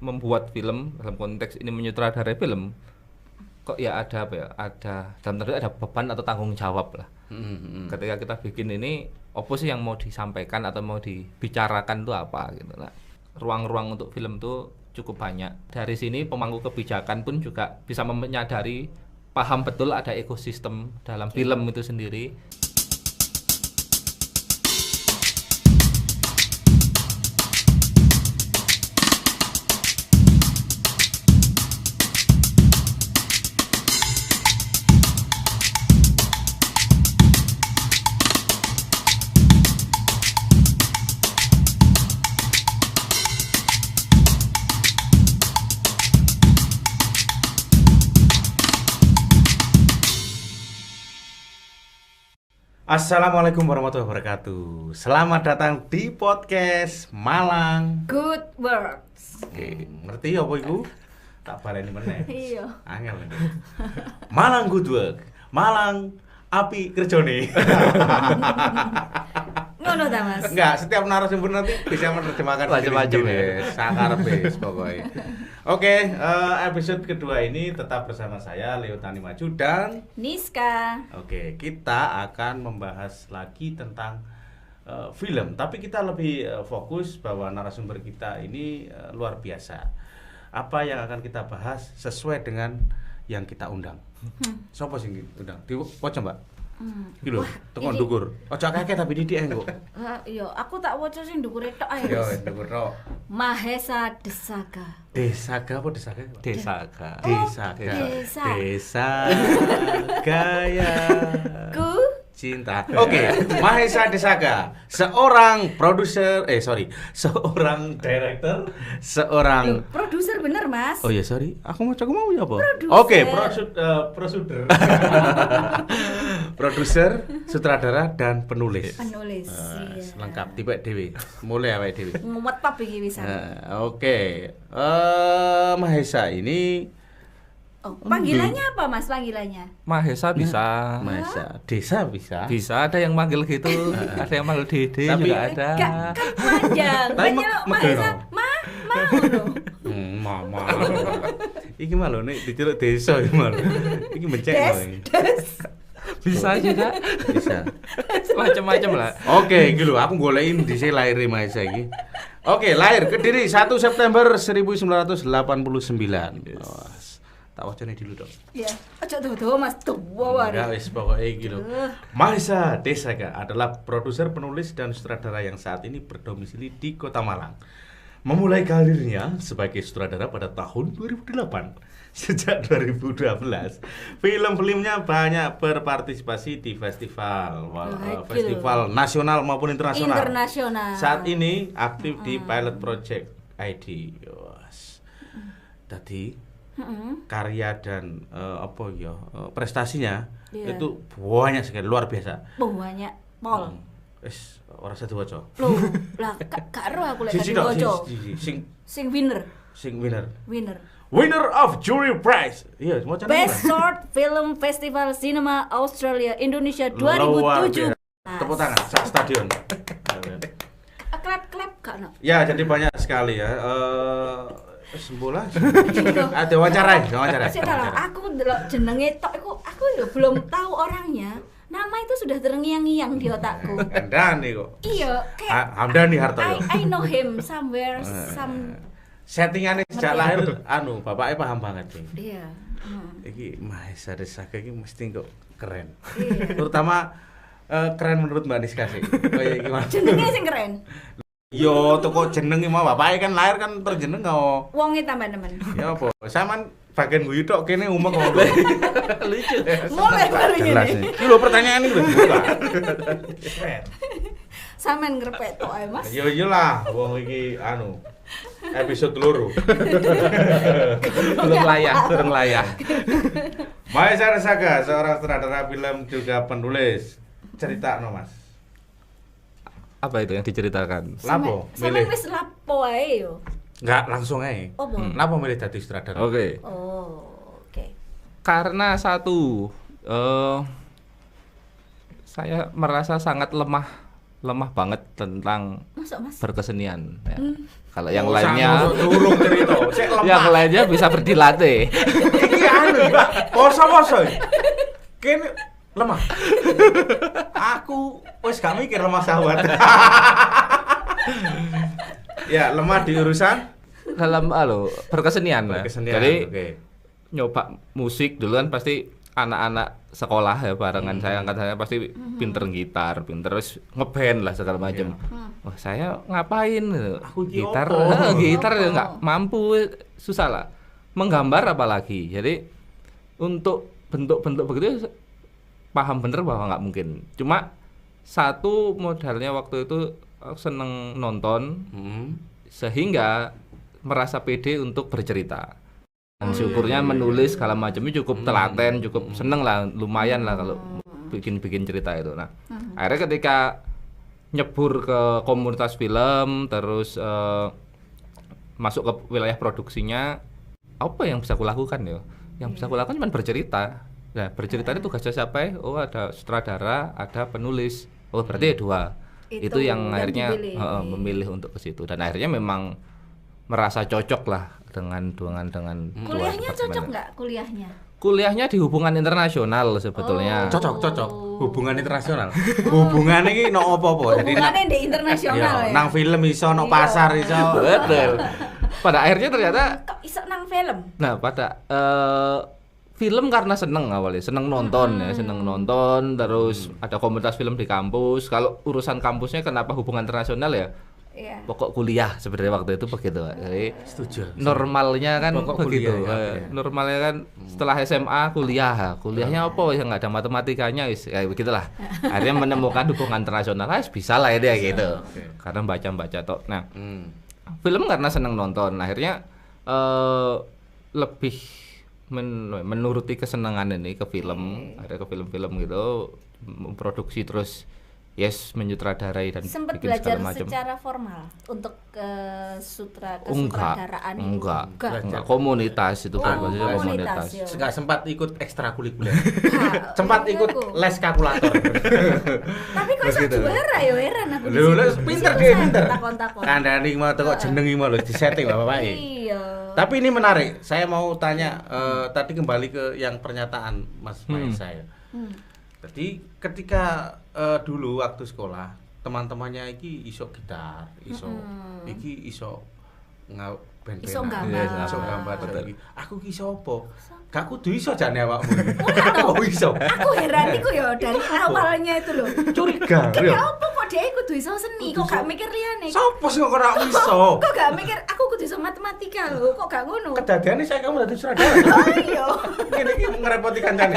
membuat film, dalam konteks ini menyutradarai film, kok ya ada apa ya? Ada dalam tanda kutip ada beban atau tanggung jawab lah. Ketika kita bikin ini, apa sih yang mau disampaikan atau mau dibicarakan itu apa gitu lah. Ruang-ruang untuk film tuh cukup banyak. Dari sini pemangku kebijakan pun juga bisa menyadari, paham betul ada ekosistem dalam film itu sendiri. Assalamualaikum warahmatullahi wabarakatuh. Selamat datang di podcast Malang Good Works. Oke, ngerti apa iku? Tak baleni meneh. Iya. Angel. Malang Good Work. Malang api kerjone. Ngono ta, Mas? Enggak, setiap narasumber nanti bisa menerjemahkan Macam-macam ya. Sakarepe pokoknya. Oke, episode kedua ini tetap bersama saya Leo Tani Maju dan Niska. Oke, kita akan membahas lagi tentang film, tapi kita lebih fokus bahwa narasumber kita ini luar biasa. Apa yang akan kita bahas sesuai dengan yang kita undang. Sopo sing undang? Diwoco, Mbak? Iki lho, tekan iki- ndukur. Ojo akeh tapi didik engko. Iya, aku tak waca sing ndukure tok ae. Yo, Mas. ndukur tok. Mahesa Desaga. Desaga apa desaga? Desaga. Desaga. Desa. Desaga ya. Ku Cinta. Oke, Mahesa Desaga, seorang director, seorang produser bener, Mas. Oh ya, sorry. Aku mau ya apa? Produser. Oke, produser, sutradara dan penulis. Penulis. Eh, Iya. lengkap tiba dhewe. Mulai awake dhewe. Ngetop iki wisan. Oke. Mahesa ini Oh, panggilannya apa, Mas? Panggilannya? Mahesa bisa. Mahesa Desa bisa. Bisa ada yang manggil gitu, ada yang manggil Dede Tapi- juga ada. Kan panjang. Tapi Banyak megel Mahesa. no. Ma ngono. Mama. Iki malu nih diceluk desa iki malu. Iki mencek Des, lho iki. des. Bisa juga. Bisa. Macam-macam lah. Oke, iki lho aku golekin dhisik lahire Mahesa iki. Oke, lahir Kediri 1 September 1989. Wah, tak wacane dulu dong. Iya. Aja dodo, Mas. Tuwa wae. Enggak wis pokoke iki lho. Mahesa Desaga adalah produser, penulis dan sutradara yang saat ini berdomisili di Kota Malang. Memulai karirnya sebagai sutradara pada tahun 2008. Sejak 2012, film-filmnya banyak berpartisipasi di festival nasional maupun internasional. Saat ini aktif di Pilot Project ID. Yos. Tadi karya dan prestasinya Iya. itu banyak sekali, luar biasa. Banyak pol. Wis ora usah diwaca. Loh, lah gak ero aku lek Siji tadi tok, bojo. sing Sing winner. winner. Winner Of Jury Prize. Iya, mau Best Short Film Festival Cinema Australia Indonesia Luar 2017. biasa. Tepuk tangan sak stadion. Klap-klap gak no? Ya, jadi banyak sekali ya. Sembola. Ada wawancara. Sik ta lah, aku ndelok jenenge tok aku yo belum tahu orangnya. Nama itu sudah terngiang-ngiang di otakku. Endani kok. Iya, kayak Hamdani Hartoyo. I know him somewhere some Settingannya sejak lahir bapaknya paham banget sih. iya. Iki Mahesa Desaga iki mesti kok keren. Iya. Terutama keren menurut Mbak Niska sih. Kayak gimana? Jenenge sing keren. Yo toko jeneng mau bapaknya kan lahir kan terjeneng kok. Wonge tambah nemen. Ya apa? Saman bagian guyu tok kene umum kok. Lucu. Mulai dari Jelas ini. nih. Iki lho pertanyaan iki lho. Keren. Sampean ngrepet tok ae, Mas. Yo iyalah wong iki episode loro. Belum layak. Mahesa Desaga, seorang sutradara film juga penulis. Cerita no Mas. Apa itu yang diceritakan? Lapo Sampean milih? wis lapo ae yo. Enggak langsung ae. Apa? Lapo milih dadi sutradara? Oke. Oh, oke. Karena satu, saya merasa sangat lemah banget tentang Masuk, Mas. berkesenian. Ya. Kalau yang Oh, lainnya, durung cerita. yang lainnya bisa berdilatih. Iki anu, poso-poso. Kene lemah. Aku wis gak mikir lemah sahabat. Ya, lemah di urusan Dalam berkesenian lah. Jadi nyoba musik dulu kan pasti anak-anak sekolah ya barengan saya angkat saya pasti pinter gitar, pinter terus ngeband lah segala macam. Wah, saya ngapain Aku gitar, gitar ya nggak mampu, susah lah. Menggambar apalagi. Jadi untuk bentuk-bentuk begitu paham bener bahwa nggak mungkin. Cuma satu modalnya waktu itu aku seneng nonton sehingga merasa pede untuk bercerita. Dan syukurnya menulis segala macamnya cukup telaten, cukup seneng lah, lumayan lah kalau bikin cerita itu. Nah, akhirnya ketika nyebur ke komunitas film, terus masuk ke wilayah produksinya, apa yang bisa kulakukan ya? Yang bisa kulakukan cuma bercerita. Nah, bercerita itu tugasnya siapa? Oh, ada sutradara, ada penulis. Oh, berarti dua. Itu yang akhirnya memilih untuk ke situ. Dan akhirnya memang merasa cocok lah dengan kuliahnya cocok nggak kuliahnya di hubungan internasional sebetulnya. Cocok hubungan internasional. Hubungannya ini no apa-apa. Jadi hubungannya di internasional ya. Nang film iso, no pasar iso. Betul. Pada akhirnya ternyata kok iso nang film. Nah, pada film karena seneng awalnya, seneng nonton ya, seneng nonton, terus ada komunitas film di kampus. Kalau urusan kampusnya kenapa hubungan internasional ya? Yeah. Pokok kuliah sebenarnya waktu itu begitu. Jadi setuju. Normalnya kan pokok begitu. Kuliah, ya. Normalnya kan setelah SMA kuliahnya apa yang nggak ada matematikanya ya begitulah. Akhirnya menemukan hubungan internasional, bisa lah ya dia gitu. Karena baca toh. Nah, film karena seneng nonton, akhirnya lebih menuruti kesenangan ini ke film, ada ke film-film gitu, memproduksi terus menyutradarai dan sempat bikin segala belajar macam. Secara formal untuk kesutradaraan enggak komunitas itu kan komunitas. Enggak sempat ikut ekstrakurikuler. Sempat ikut les kalkulator. Tapi kok iso juara ya heran aku. Lho, pinter dia pinter. Takon-takon. Kandhani mau kok jeneng mau lho disetting Bapak. Iya. Tapi ini menarik. Saya mau tanya tadi kembali ke yang pernyataan Mas Maisa ya. Jadi ketika dulu waktu sekolah teman-temannya iki iso gitar, iso iki iso band-bandan, iso gambar. Aku ki iso apa? Gak kudu iso jane awakmu. Oh iso. Aku heran iku ya dari awalnya itu loh. Curiga. Kenapa kok dia kudu iso seni? Kok gak mikir liyane? Sopo sing kok ora iso? Kok gak mikir aku kudu iso matematika lho? Kok gak ngono? Kedadiane saya kamu dadi sutradara. Oh iya. Ini ngerepoti kancane.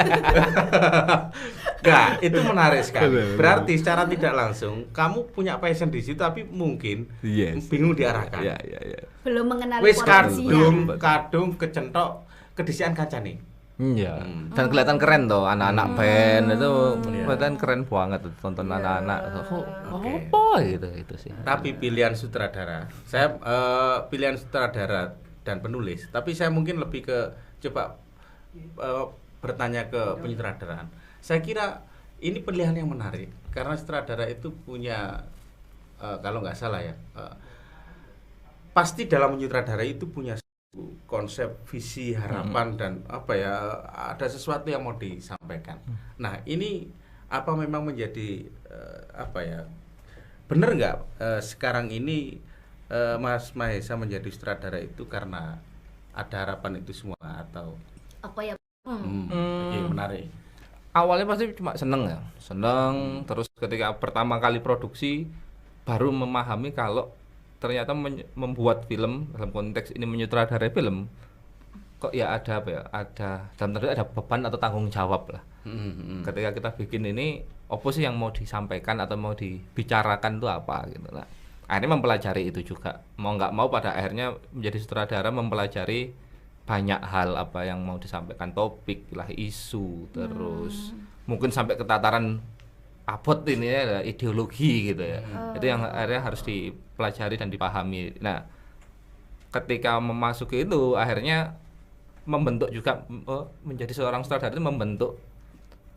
Enggak, itu menarik sekali. Berarti secara tidak langsung kamu punya passion di situ tapi mungkin bingung diarahkan. Iya. Belum mengenali wis potensinya. kadung kecentok kedisian kancane. Iya. Dan kelihatan keren tuh anak-anak band itu kelihatan keren banget tuh tonton anak-anak. Apa gitu itu sih. Tapi pilihan sutradara. Saya pilihan sutradara dan penulis, tapi saya mungkin lebih ke coba bertanya ke penyutradaraan. Saya kira ini pilihan yang menarik karena sutradara itu punya kalau nggak salah ya pasti dalam menyutradarai itu punya konsep, visi, harapan dan apa ya ada sesuatu yang mau disampaikan. Nah ini apa memang menjadi apa ya benar nggak sekarang ini Mas Mahesa menjadi sutradara itu karena ada harapan itu semua atau apa ya? Oke, menarik. Awalnya pasti cuma seneng terus ketika pertama kali produksi baru memahami kalau ternyata membuat film dalam konteks ini menyutradarai film kok ya ada dalam tanda ada beban atau tanggung jawab lah. Ketika kita bikin ini apa sih yang mau disampaikan atau mau dibicarakan itu apa gitu lah. Akhirnya mempelajari itu juga mau nggak mau pada akhirnya menjadi sutradara mempelajari banyak hal apa yang mau disampaikan, topik lah, isu, terus mungkin sampai ke tataran abot ini ya ideologi gitu ya. Itu yang akhirnya harus dipelajari dan dipahami. Nah, ketika memasuki itu akhirnya membentuk juga menjadi seorang sutradara itu membentuk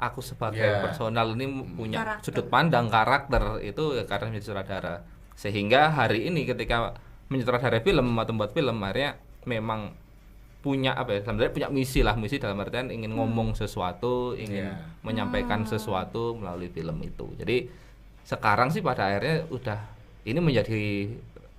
aku sebagai personal ini punya karakter. Sudut pandang karakter itu ya karena menjadi sutradara. Sehingga hari ini ketika menyutradarai film atau membuat film akhirnya memang punya apa ya? Sebenarnya punya misi dalam artian ingin ngomong sesuatu, ingin menyampaikan sesuatu melalui film itu. Jadi sekarang sih pada akhirnya udah ini menjadi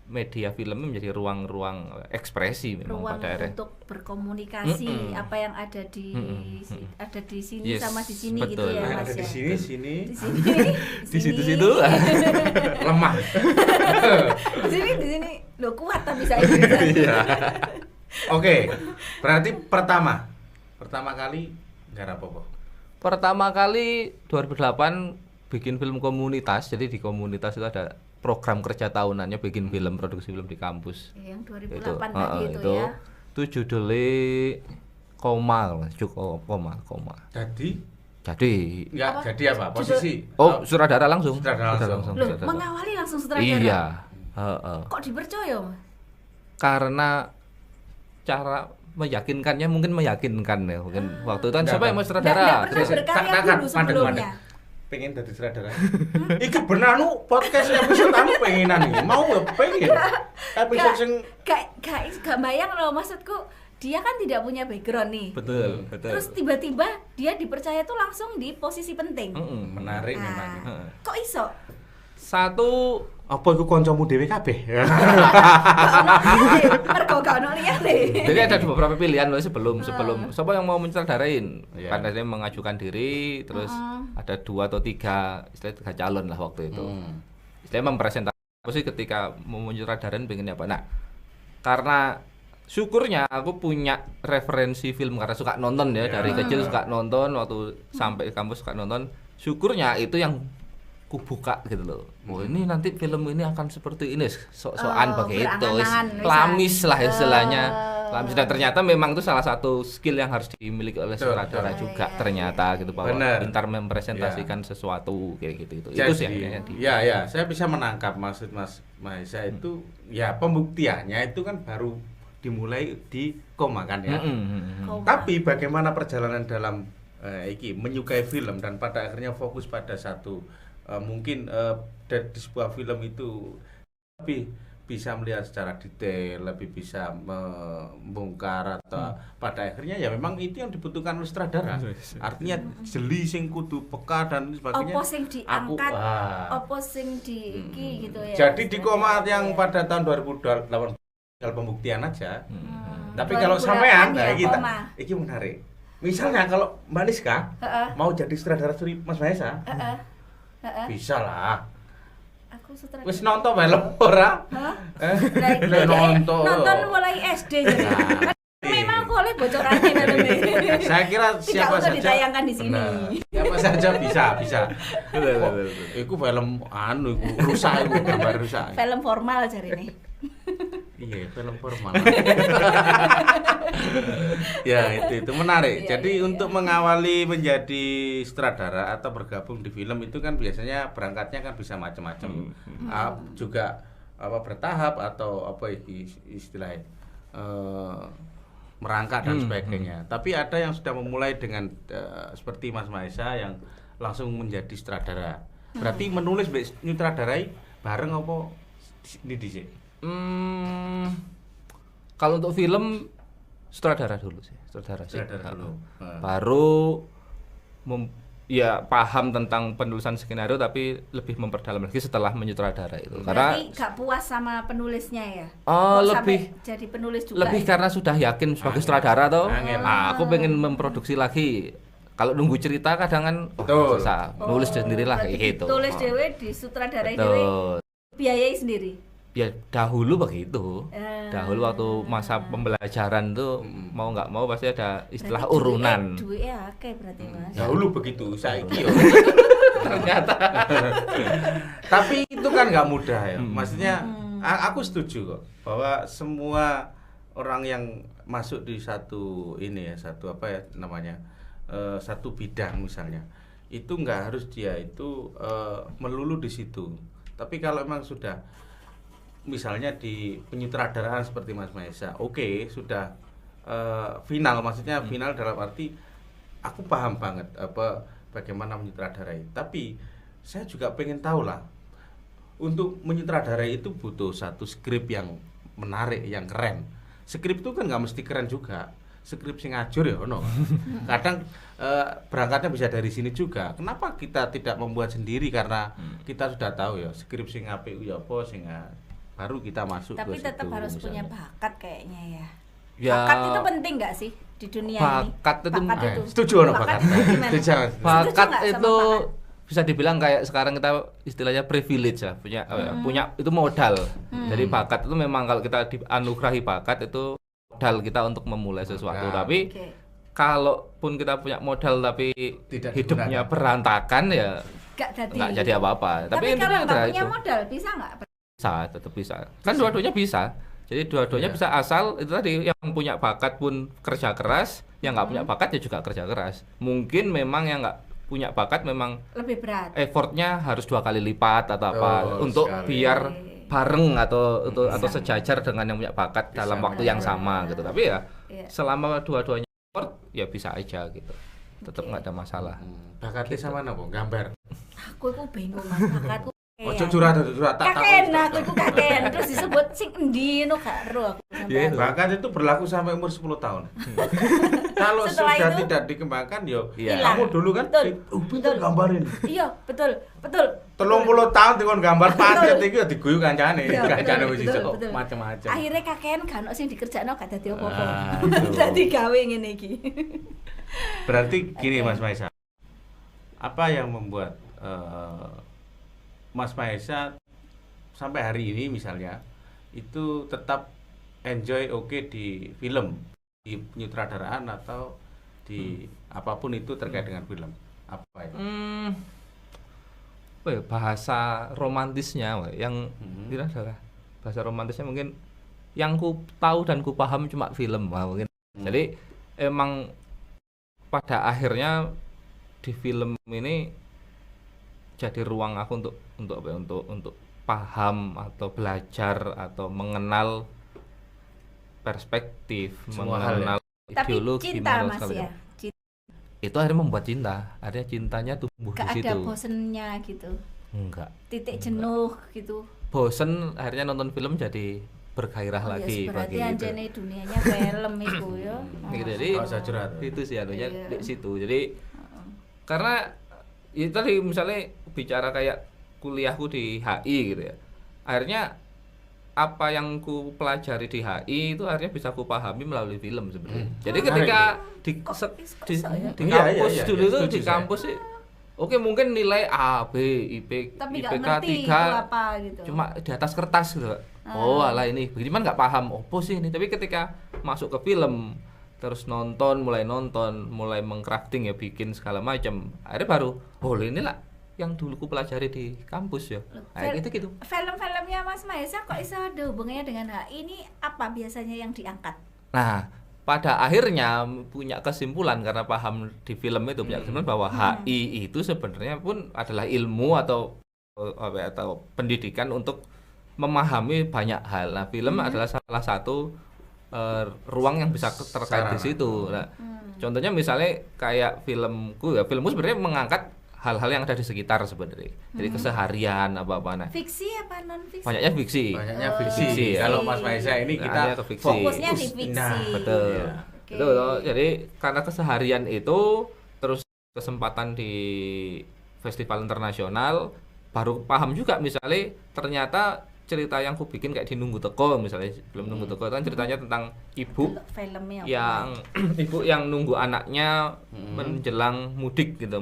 media film menjadi ruang-ruang ekspresi memang ruang pada akhirnya. untuk berkomunikasi apa yang ada di sini sama di sini betul. gitu ya Nah, Mas ada ya. di sini. Di sini. Di situ-situ Lemah. Di sini lo kuat tapi saya bisa. Iya. Oke, berarti pertama kali nggak apa-apa. pertama kali 2008 bikin film komunitas. Jadi di komunitas itu ada program kerja tahunannya bikin film, produksi film di kampus. Yang 2008 tadi itu ya. Itu judulnya Koma. Jadi Jadi jadi apa? Posisi sutradara langsung. Sutradara langsung. Loh, mengawali langsung sutradara. Iya. Kok dipercaya, Mas? Karena cara meyakinkannya mungkin meyakinkan ya. Mungkin waktu itu kan siapa yang mau sutradara? Nggak pernah berkarya dulu sebelumnya. Pengen jadi sutradara. Iki benar podcast episode anu pengenan iki. Mau ya pengen. Episode sing Gak bayang loh maksudku. Dia kan tidak punya background nih. Betul. Terus tiba-tiba dia dipercaya tuh langsung di posisi penting. menarik memang. Kok iso? Satu Apa iku kancamu dhewe kabeh? Mergo gak ono liyane. Jadi ada beberapa pilihan loh sebelum siapa yang mau menyutradarain. Karena dia mengajukan diri, terus ada 2 atau 3, istilahnya 3 calon lah waktu itu. Istilahnya mempresentasikan sih ketika mau menyutradarain pengennya apa. Nah, karena syukurnya aku punya referensi film karena suka nonton ya, dari kecil suka nonton, waktu sampai kampus suka nonton. Syukurnya itu yang ku buka gitu loh. Oh ini nanti film ini akan seperti ini, sok-sokan begitu, lamis lah istilahnya. Lamis, dan ternyata memang itu salah satu skill yang harus dimiliki oleh sutradara juga ternyata gitu, bahwa pintar mempresentasikan sesuatu kayak gitu. Jadi, itu sih ya, saya bisa menangkap maksud Mas Mahesa itu ya pembuktiannya itu kan baru dimulai di Koma kan ya. Tapi bagaimana perjalanan dalam menyukai film dan pada akhirnya fokus pada satu mungkin di sebuah film itu lebih bisa melihat secara detail, lebih bisa membongkar atau pada akhirnya ya memang itu yang dibutuhkan oleh sutradara. Artinya jeli sing kudu peka dan sebagainya. Opo sing diangkat, opo sing di gitu ya. Jadi di Koma yang pada tahun 2008 tinggal pembuktian aja. Tapi kalau sampean iki menarik. Misalnya kalau Mbak Niska mau jadi sutradara Mas Mahesa, bisa lah. Aku sutradara. Wis nonton film ora? Nonton mulai SD jadi. Memang boleh bocorannya nanti. Saya kira siapa saja ditayangkan di sini. Siapa saja bisa. Betul. Iku film iku rusak iku, gambar rusak. Film formal jare ini. Iya, film formal. Ya, itu menarik. Jadi untuk mengawali menjadi sutradara atau bergabung di film itu kan biasanya berangkatnya kan bisa macam-macam. Juga bertahap atau istilahnya merangkak dan sebagainya. Tapi ada yang sudah memulai dengan seperti Mas Mahesa yang langsung menjadi sutradara. Berarti menulis nyutradarai bareng apa ini dhisik? Kalau untuk film sutradara dulu sih, sutradara dulu. Baru paham tentang penulisan skenario, tapi lebih memperdalam lagi setelah menyutradara itu. Berarti gak puas sama penulisnya ya? Lebih jadi penulis juga. Lebih karena sudah yakin sebagai sutradara toh. Aku pengen memproduksi lagi. Kalau nunggu cerita kadang kan susah. Nulis sendirilah kayak gitu. Tulis dewe di sutradarai dewe. Biayai sendiri. Ya dahulu begitu. Dahulu waktu masa pembelajaran tuh mau nggak mau pasti ada istilah berarti urunan. Duitnya akeh berarti Mas. Dahulu begitu, saiki yo. Ternyata. Tapi itu kan nggak mudah ya. Maksudnya aku setuju kok bahwa semua orang yang masuk di satu satu bidang misalnya, itu nggak harus dia itu melulu di situ. Tapi kalau memang sudah misalnya di penyutradaraan seperti Mas Mahesa, sudah final, maksudnya final dalam arti aku paham banget bagaimana menyutradarai. Tapi saya juga pengen tahu lah, untuk menyutradarai itu butuh satu skrip yang menarik, yang keren. skrip itu kan nggak mesti keren juga. Skrip sing ngajur ya ono. Kadang berangkatnya bisa dari sini juga. Kenapa kita tidak membuat sendiri, karena kita sudah tahu ya skrip sing apik ya apa sing baru kita masuk Tapi ke tetap situ, harus punya misalnya. bakat kayaknya ya. Ya, Bakat itu penting nggak sih di dunia bakat ini? itu Setuju ono bakat. gimana? Setuju. bakat nggak sama itu bakat? bisa dibilang kayak sekarang kita istilahnya privilege ya, punya itu modal. Jadi bakat itu memang kalau kita dianugerahi bakat itu modal kita untuk memulai sesuatu. Modal. Tapi Oke. kalaupun kita punya modal tapi Tidak hidupnya digunakan. berantakan ya Nggak jadi apa-apa. Tapi kalau intinya nggak adalah punya itu modal bisa nggak? bisa, tetap bisa. Kan dua-duanya bisa. Jadi dua-duanya Iya. bisa, asal itu tadi yang punya bakat pun kerja keras, yang nggak punya bakat ya juga kerja keras. Mungkin memang yang nggak punya bakat memang Lebih berat. effortnya harus 2 kali lipat atau apa Oh, untuk sekali. biar bareng atau Bisa. sejajar dengan yang punya bakat Bisa. dalam waktu yang sama gitu. Tapi ya Iya. selama dua-duanya effort ya bisa aja gitu. Tetap Oke. nggak ada masalah. Bakatnya sama apa? Gambar. Aku itu bingung mas, bakatku Ojo curhat. Tak kakean aku itu kakean terus disebut sing endi no gak ero aku Iya, sampai. Bakat itu berlaku sampai umur 10 tahun. Kalau Setelah sudah itu, tidak dikembangkan, yo Iya. kamu dulu kan Betul. betul gambarin. Iya, betul. 30 tahun dikon gambar pancet iki ya diguyu kancane. Iya, Kancane betul, wis betul, iso betul. macam-macam. Akhirnya kakean gak ono sing dikerjakno gak dadi apa-apa. Aduh. Dadi gawe ngene iki. Berarti gini Oke. Mas Maisa. Apa yang membuat Mas Maisa sampai hari ini misalnya itu tetap enjoy oke di film, di penyutradaraan atau di apapun itu terkait dengan film? Apa itu? Apa ya, bahasa romantisnya Wak, yang kira adalah bahasa romantisnya mungkin yang ku tahu dan ku paham cuma film Wak, mungkin. Jadi emang pada akhirnya di film ini jadi ruang aku untuk apa ya, untuk paham atau belajar atau mengenal perspektif, Semua hal mengenal Tapi ideologi, cinta mengenal Mas segala ya. macam. Itu akhirnya membuat cinta, akhirnya cintanya tumbuh Gak di ada situ. bosennya gitu. Enggak. Titik jenuh gitu. Bosen akhirnya nonton film jadi bergairah Oh, lagi ya, berarti bagi itu. anjene dunianya film itu ya. Gitu, jadi Nggak usah curhat. itu sih anunya Iya. di situ. Jadi karena itu tadi misalnya bicara kayak kuliahku di HI gitu ya. Akhirnya apa yang ku pelajari di HI itu akhirnya bisa ku pahami melalui film sebenarnya. Jadi ketika di Kok se- bisa di, ya? di Iya, kampus iya, dulu iya, tuh setuju di saya. kampus sih oke mungkin nilai A, B, Tapi gak IPK ngerti 3 itu apa gitu. cuma di atas kertas gitu. Oh alah ini begini nggak paham opo sih ini, tapi ketika masuk ke film terus mulai nonton mulai mengcrafting ya, bikin segala macam, akhirnya baru oh inilah yang dulu ku pelajari di kampus ya. Nah, gitu. Film-filmnya Mas Maesa kok bisa ada hubungannya dengan HI ini apa biasanya yang diangkat? Nah, pada akhirnya punya kesimpulan karena paham di film itu punya kesimpulan bahwa HI itu sebenarnya pun adalah ilmu atau apa ya, atau pendidikan untuk memahami banyak hal. Nah, film adalah salah satu ruang yang bisa terkait di Sarana. situ. Nah, contohnya misalnya kayak filmku sebenarnya mengangkat hal-hal yang ada di sekitar sebenarnya. Jadi keseharian apa-apa. Nah, Fiksi apa non fiksi? banyaknya fiksi. Banyaknya Oh, fiksi. fiksi, ya. Kalau Mas Maisa ini kita Ada ke fiksi. Fokusnya di fiksi. Nah, Betul. Iya. Oke. Itu loh. Jadi karena keseharian itu terus kesempatan di festival internasional baru paham juga misalnya ternyata cerita yang ku bikin kayak di Nunggu Teko misalnya, belum Nunggu Teko itu kan ceritanya tentang ibu Filmnya apa? yang ibu yang nunggu anaknya menjelang mudik gitu,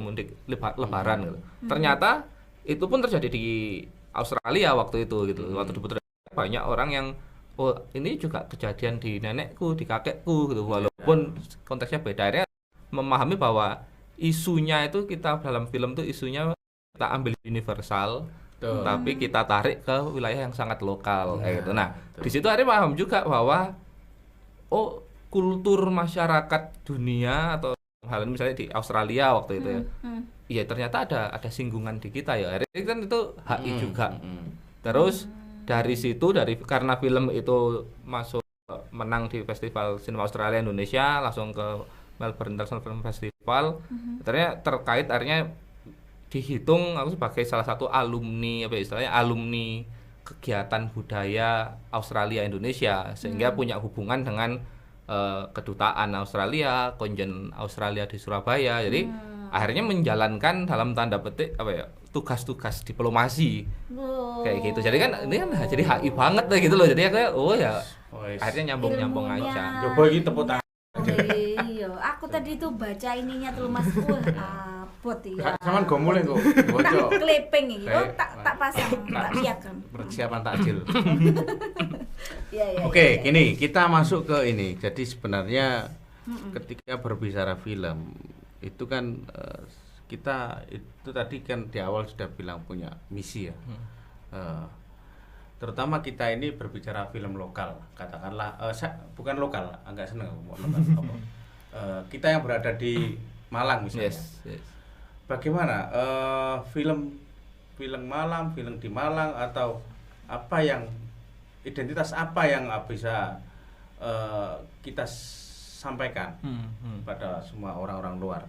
lebaran gitu. Ternyata itu pun terjadi di Australia waktu itu gitu. Waktu diputar banyak orang yang oh ini juga kejadian di nenekku, di kakekku gitu. Walaupun konteksnya beda, akhirnya memahami bahwa isunya itu kita dalam film tuh isunya kita ambil universal, Betul. tapi kita tarik ke wilayah yang sangat lokal kayak gitu. Nah, betul. di situ akhirnya paham juga bahwa oh kultur masyarakat dunia atau hal ini misalnya di Australia waktu itu ya. Iya ternyata ada singgungan di kita ya. Akhirnya kan itu HI juga. Terus dari situ karena film itu masuk menang di Festival Sinema Australia Indonesia, langsung ke Melbourne International Film Festival. Ternyata akhirnya dihitung aku sebagai salah satu alumni apa istilahnya alumni kegiatan budaya Australia Indonesia sehingga punya hubungan dengan kedutaan Australia, konjen Australia di Surabaya. Jadi akhirnya menjalankan dalam tanda petik apa ya, tugas-tugas diplomasi kayak gitu. Jadi kan ini kan jadi HI banget lah gitu loh. Jadi kayak akhirnya nyambung aja. Coba iki tepuk tangan. Iya, aku tadi tuh baca ininya tuh Mas. Wah, abot ya. Saman go mulai kok. Bocok. Clipping iki. Oh, tak pasang, tak siapkan. Persiapan takjil. Iya. Oke, gini, kita masuk ke ini. Jadi sebenarnya ketika berbicara film itu kan kita itu tadi kan di awal sudah bilang punya misi ya. Terutama kita ini berbicara film lokal, katakanlah bukan lokal, agak seneng mau lokal. Kita yang berada di Malang misalnya. Yes. Bagaimana film Malang, film di Malang atau apa yang identitas apa yang bisa kita sampaikan pada semua orang-orang luar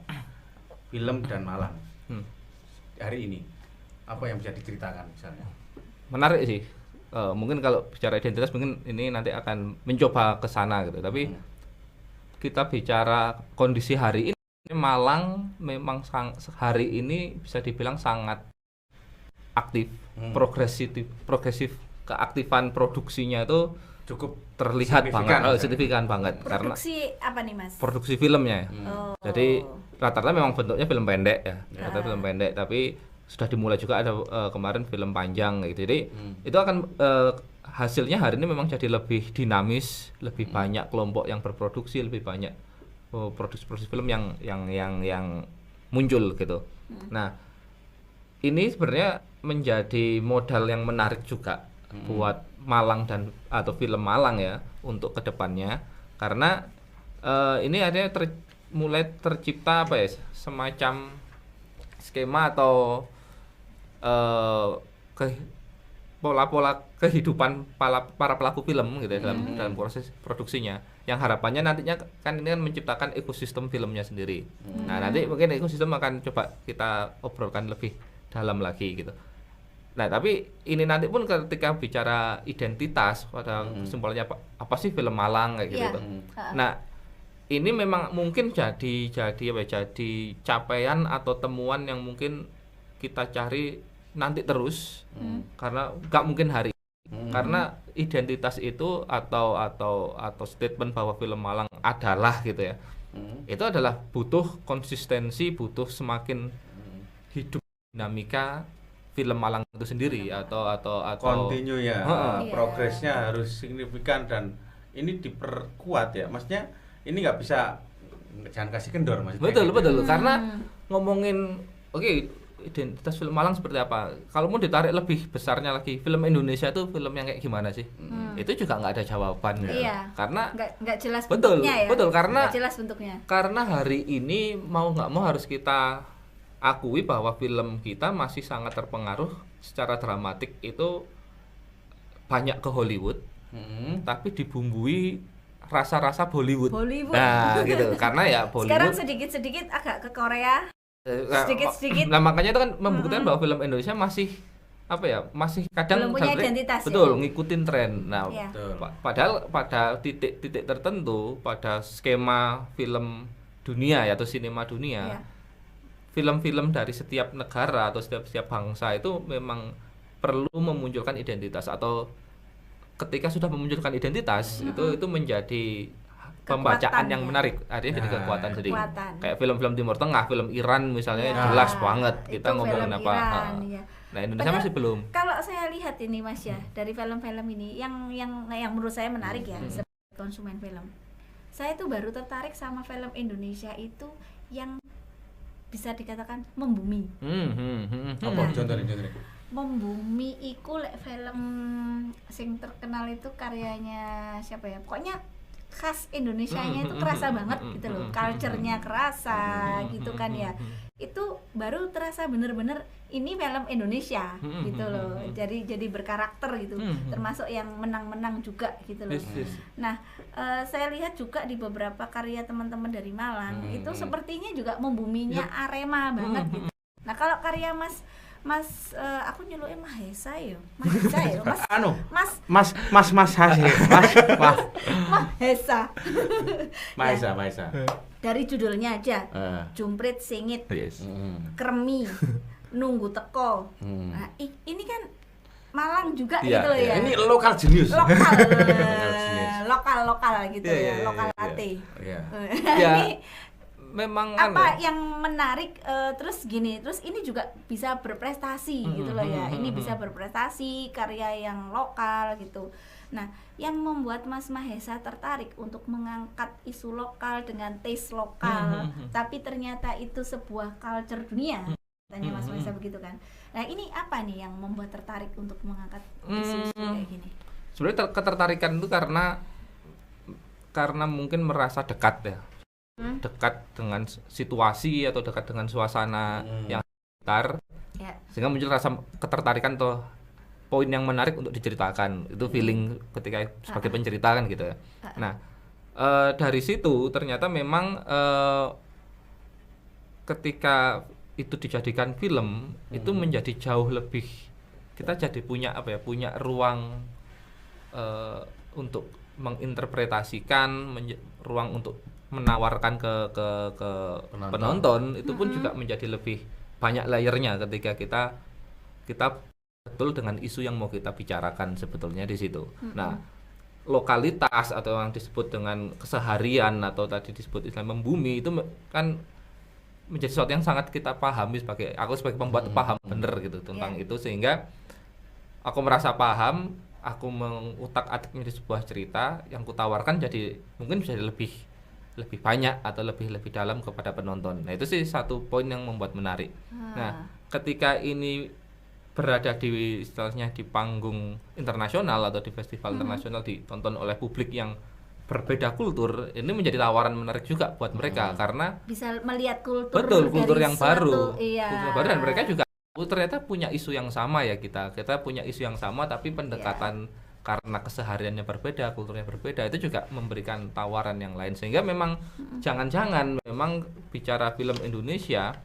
film dan Malang hari ini, apa yang bisa diceritakan misalnya? Menarik sih. Mungkin kalau bicara identitas mungkin ini nanti akan mencoba ke sana gitu. Tapi kita bicara kondisi hari ini, Malang memang hari ini bisa dibilang sangat aktif, progresif keaktifan produksinya itu cukup terlihat signifikan banget. Produksi apa nih Mas? Produksi filmnya. Jadi rata-rata memang bentuknya film pendek ya. Rata-rata film pendek, tapi sudah dimulai juga ada kemarin film panjang gitu. Jadi itu akan hasilnya hari ini memang jadi lebih dinamis, lebih banyak kelompok yang berproduksi, lebih banyak produksi film yang muncul gitu. Nah, ini sebenarnya menjadi modal yang menarik juga buat Malang atau film Malang ya untuk kedepannya, karena ini ada mulai tercipta apa ya, semacam skema atau pola-pola kehidupan para pelaku film gitu ya, dalam proses produksinya, yang harapannya nantinya kan ini kan menciptakan ekosistem filmnya sendiri. Nah, nanti mungkin ekosistem akan coba kita obrolkan lebih dalam lagi gitu. Nah, tapi ini nanti pun ketika bicara identitas pada kesimpulannya apa sih film Malang kayak gitu. Nah, ini memang mungkin jadi capaian atau temuan yang mungkin kita cari nanti terus, karena nggak mungkin hari ini. Karena identitas itu atau statement bahwa film Malang adalah gitu ya, itu adalah butuh konsistensi, butuh semakin hidup dinamika film Malang itu sendiri atau continue ya. Progresnya harus signifikan dan ini diperkuat ya, maksudnya ini nggak bisa, jangan kasih kendor maksudnya. Betul. Karena ngomongin identitas film Malang seperti apa, kalau mau ditarik lebih besarnya lagi, film Indonesia itu film yang kayak gimana sih? Itu juga nggak ada jawaban ya. Karena nggak jelas bentuknya. Betul, karena nggak jelas bentuknya. Karena hari ini mau nggak mau harus kita akui bahwa film kita masih sangat terpengaruh secara dramatik itu banyak ke Hollywood, tapi dibumbui rasa-rasa Bollywood. Nah, gitu. Karena ya Bollywood sekarang sedikit-sedikit agak ke Korea. Sedikit-sedikit. Nah, makanya itu kan membuktikan bahwa film Indonesia masih masih kadang belum punya identitas. Ngikutin tren. Nah, padahal pada titik-titik tertentu, pada skema film dunia ya, atau sinema dunia, film-film dari setiap negara atau setiap bangsa itu memang perlu memunculkan identitas, atau ketika sudah memunculkan identitas itu menjadi pembacaan yang menarik, artinya jadi kekuatan sedikit. Kayak film-film Timur Tengah, film Iran misalnya, jelas banget kita ngomongin apa. Nah, Indonesia masih belum. Kalau saya lihat ini Mas ya, dari film-film ini yang menurut saya menarik ya, sebagai konsumen film. Saya tuh baru tertarik sama film Indonesia itu yang bisa dikatakan membumi. Apa contohnya? Membumi iku film sing terkenal itu karyanya siapa ya? Pokoknya khas Indonesianya itu kerasa banget gitu loh, culture-nya kerasa gitu kan ya. Itu baru terasa bener-bener ini film Indonesia gitu loh. Jadi berkarakter gitu, termasuk yang menang-menang juga gitu loh. Nah, saya lihat juga di beberapa karya teman-teman dari Malang itu sepertinya juga membuminya Arema banget gitu. Nah, kalau karya Mas Mas, aku nyeluknya Mahesa ya. Mahesa ya, Mas. Mas Hase. Mahesa. Mahesa. Dari judulnya aja. Jumprit Singit. Yes. Kremi. Nunggu teko. Nah, ini kan Malang juga Iya, gitu loh ya. Ini lokal jenius. Lokal gitu ya, lokal ate. Iya. Ya, Ini memang apa yang menarik, terus ini juga bisa berprestasi gitu loh ya. Ini bisa berprestasi, karya yang lokal gitu. Nah, yang membuat Mas Mahesa tertarik untuk mengangkat isu lokal dengan taste lokal, tapi ternyata itu sebuah culture dunia. Tanya Mas Mahesa begitu kan. Nah, ini apa nih yang membuat tertarik untuk mengangkat isu-isu kayak gini? sebenarnya ketertarikan itu karena mungkin merasa dekat ya. Dekat dengan situasi atau dekat dengan suasana yang sekitar, sehingga muncul rasa ketertarikan atau poin yang menarik untuk diceritakan. Itu feeling ketika sebagai pencerita kan gitu ya. Nah, dari situ ternyata memang ketika itu dijadikan film, itu menjadi jauh lebih, kita jadi punya ruang untuk menginterpretasikan, ruang untuk menawarkan ke penonton itu pun juga menjadi lebih banyak layernya ketika kita betul dengan isu yang mau kita bicarakan sebetulnya di situ. Nah, lokalitas atau yang disebut dengan keseharian atau tadi disebut Islam membumi itu kan menjadi sesuatu yang sangat kita pahami aku sebagai pembuat paham bener gitu tentang itu, sehingga aku merasa paham, aku mengutak-atik menjadi sebuah cerita yang kutawarkan jadi mungkin bisa lebih banyak atau lebih dalam kepada penonton. Nah, itu sih satu poin yang membuat menarik. Nah, ketika ini berada di istilahnya di panggung internasional atau di festival internasional ditonton oleh publik yang berbeda kultur, ini menjadi tawaran menarik juga buat mereka karena bisa melihat kultur yang baru. Iya. Kultur baru, dan mereka juga ternyata punya isu yang sama ya, kita punya isu yang sama tapi pendekatan karena kesehariannya berbeda, kulturnya berbeda, itu juga memberikan tawaran yang lain, sehingga memang jangan-jangan memang bicara film Indonesia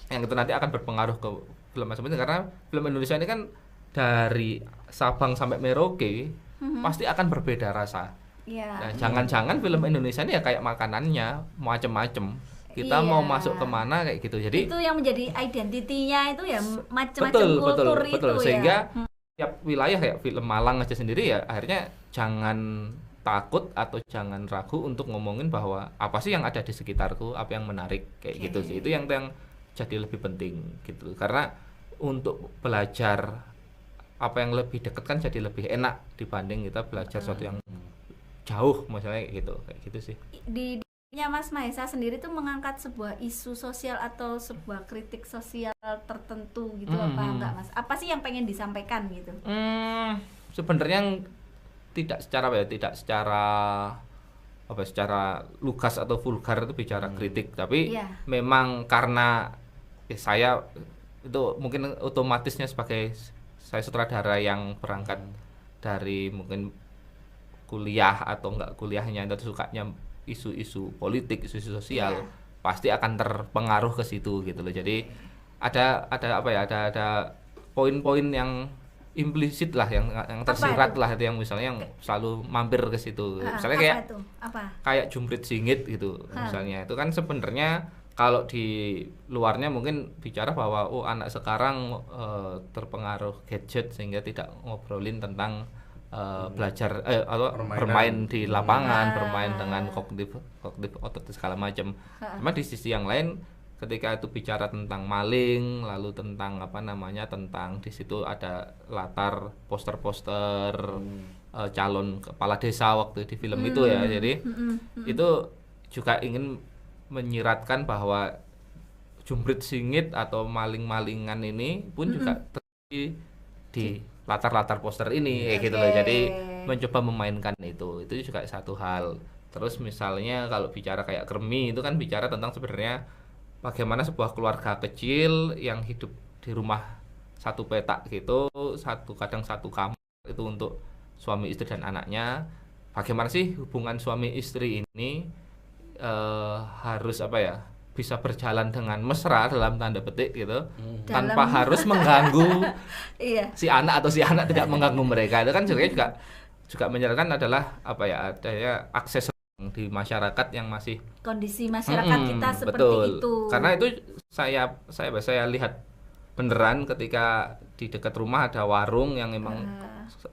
yang itu nanti akan berpengaruh ke film macam-macam, karena film Indonesia ini kan dari Sabang sampai Merauke pasti akan berbeda rasa. Nah, jangan-jangan film Indonesia ini ya kayak makanannya macam-macam. Kita mau masuk kemana kayak gitu. Jadi itu yang menjadi identitinya itu ya macam-macam kultur itu betul. Ya. Sehingga tiap wilayah kayak film Malang aja sendiri ya akhirnya jangan takut atau jangan ragu untuk ngomongin bahwa apa sih yang ada di sekitarku, apa yang menarik kayak gitu sih. Itu yang jadi lebih penting gitu. Karena untuk belajar apa yang lebih dekat kan jadi lebih enak dibanding kita belajar sesuatu yang jauh misalnya kayak gitu sih. Di Mas Mahesa sendiri tuh mengangkat sebuah isu sosial atau sebuah kritik sosial tertentu gitu apa enggak Mas? Apa sih yang pengen disampaikan gitu? Sebenarnya tidak secara lugas atau vulgar itu bicara kritik, tapi memang karena saya itu mungkin otomatisnya sebagai saya sutradara yang berangkat dari mungkin kuliah atau enggak kuliahnya atau sukanya isu-isu politik, isu-isu sosial, pasti akan terpengaruh ke situ gitu loh. Jadi ada poin-poin yang implisit lah, yang tersirat lah, itu yang misalnya yang selalu mampir ke situ. Misalnya kayak Jumprit Singit gitu. Misalnya itu kan sebenarnya kalau di luarnya mungkin bicara bahwa anak sekarang terpengaruh gadget sehingga tidak ngobrolin tentang belajar atau bermain di lapangan, bermain dengan kognitif otot segala macam. Cuma di sisi yang lain ketika itu bicara tentang maling, lalu tentang tentang di situ ada latar poster-poster calon kepala desa waktu di film itu ya. Jadi itu juga ingin menyiratkan bahwa Jumprit Singit atau maling-malingan ini pun juga terjadi di latar-latar poster ini kayak gitu loh. Jadi mencoba memainkan itu juga satu hal. Terus misalnya kalau bicara kayak Kremi itu kan bicara tentang sebenarnya bagaimana sebuah keluarga kecil yang hidup di rumah satu petak gitu, kadang satu kamar itu untuk suami istri dan anaknya. Bagaimana sih hubungan suami istri ini harus bisa berjalan dengan mesra dalam tanda petik gitu, tanpa Dalam. harus mengganggu Iya. si anak atau si anak tidak mengganggu mereka. Itu kan juga menyerahkan adalah apa ya, adanya akses di masyarakat yang masih Kondisi masyarakat kita seperti betul. itu. Karena itu saya lihat beneran ketika di dekat rumah ada warung yang memang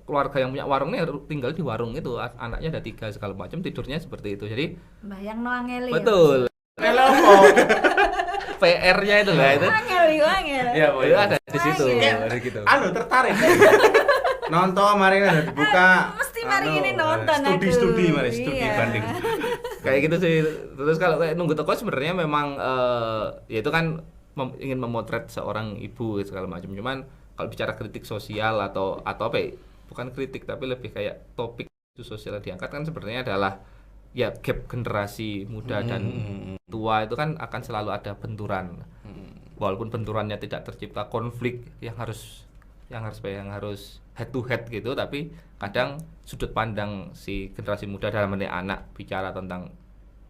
keluarga yang punya warung ini tinggal di warung itu, anaknya ada 3 segala macam, tidurnya seperti itu. Jadi Bayang no angeli. betul. PR-nya itu lah itu. Angel. Ya, Itu ada di situ. Angel. Ada gitu. Tertarik. Nonton mari ada dibuka. Mesti mari ini nonton Studi aku. studi Iya. banding. Kayak gitu sih. Terus kalau kayak nunggu toko sebenarnya memang ya itu kan ingin memotret seorang ibu segala macam. Cuman kalau bicara kritik sosial atau apa ya, bukan kritik tapi lebih kayak topik isu sosial yang diangkat kan sebenarnya adalah ya gap generasi muda dan tua itu kan akan selalu ada benturan. Walaupun benturannya tidak tercipta konflik yang harus head to head gitu, tapi kadang sudut pandang si generasi muda dalam ini anak bicara tentang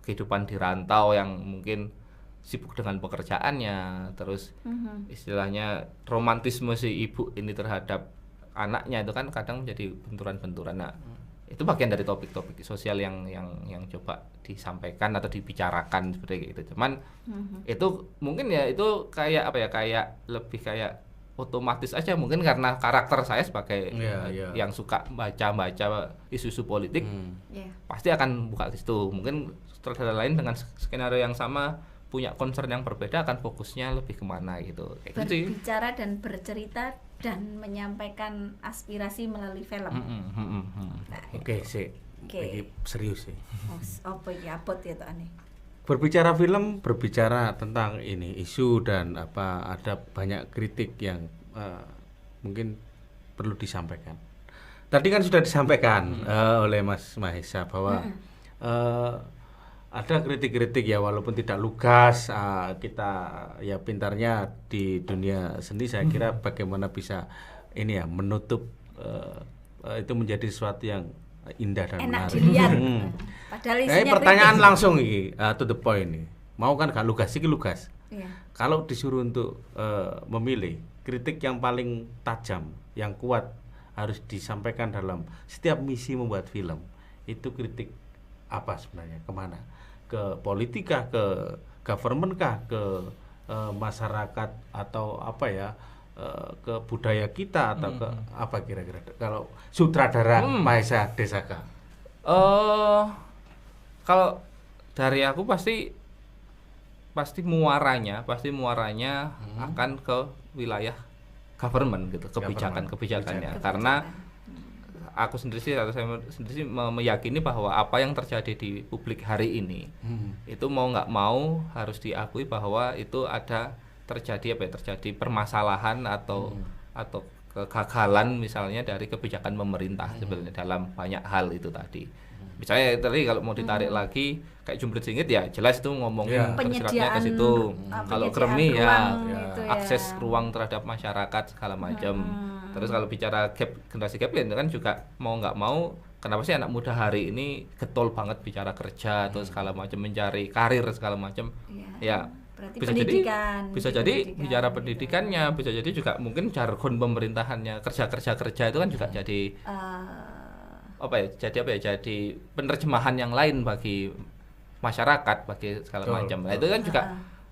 kehidupan di rantau yang mungkin sibuk dengan pekerjaannya, terus istilahnya romantisme si ibu ini terhadap anaknya itu kan kadang menjadi benturan-benturan. Nah, itu bagian dari topik-topik sosial yang coba disampaikan atau dibicarakan seperti itu. Cuman itu mungkin ya itu kayak apa ya, kayak lebih kayak otomatis aja mungkin karena karakter saya sebagai yang suka baca isu-isu politik, pasti akan buka ke situ. Mungkin sutradara lain dengan skenario yang sama punya concern yang berbeda akan fokusnya lebih kemana gitu. Berbicara dan bercerita dan menyampaikan aspirasi melalui film. Nah, Oke, sih. Oke. Serius sih. Apa ya abot ya Tok Ani? Berbicara film, berbicara tentang ini isu dan ada banyak kritik yang mungkin perlu disampaikan. Tadi kan sudah disampaikan oleh Mas Mahesa bahwa ada kritik-kritik ya, walaupun tidak lugas, kita ya pintarnya di dunia seni saya kira bagaimana bisa ini ya menutup itu menjadi sesuatu yang indah dan Enak menarik. dilihat. Padahal isinya pertanyaan kritis. langsung ini to the point nih. Mau kan gak lugas iki lugas. Iya. Kalau disuruh untuk memilih kritik yang paling tajam, yang kuat harus disampaikan dalam setiap misi membuat film, itu kritik apa sebenarnya? Kemana? Ke politika, ke government kah, ke masyarakat atau apa ya, ke budaya kita atau ke apa kira-kira? Kalau sutradara Mahesa Desaka. Kalau dari aku pasti muaranya akan ke wilayah government gitu, kebijakannya. Karena aku sendiri sih atau saya sendiri meyakini bahwa apa yang terjadi di publik hari ini itu mau nggak mau harus diakui bahwa itu ada terjadi permasalahan atau kegagalan misalnya dari kebijakan pemerintah sebenarnya dalam banyak hal itu tadi. Misalnya tadi kalau mau ditarik lagi kayak Jumprit Singit ya jelas itu ngomongin tersiratnya ke situ. Kalau Kremi ya akses ruang terhadap masyarakat segala macam. Terus kalau bicara generasi gap itu kan juga mau nggak mau, kenapa sih anak muda hari ini getol banget bicara kerja atau segala macam, mencari karir segala macam. Ya bisa jadi bicara pendidikannya, bisa jadi juga mungkin jargon pemerintahannya, kerja itu kan juga jadi jadi penerjemahan yang lain bagi masyarakat, bagi segala macam. Nah, itu kan juga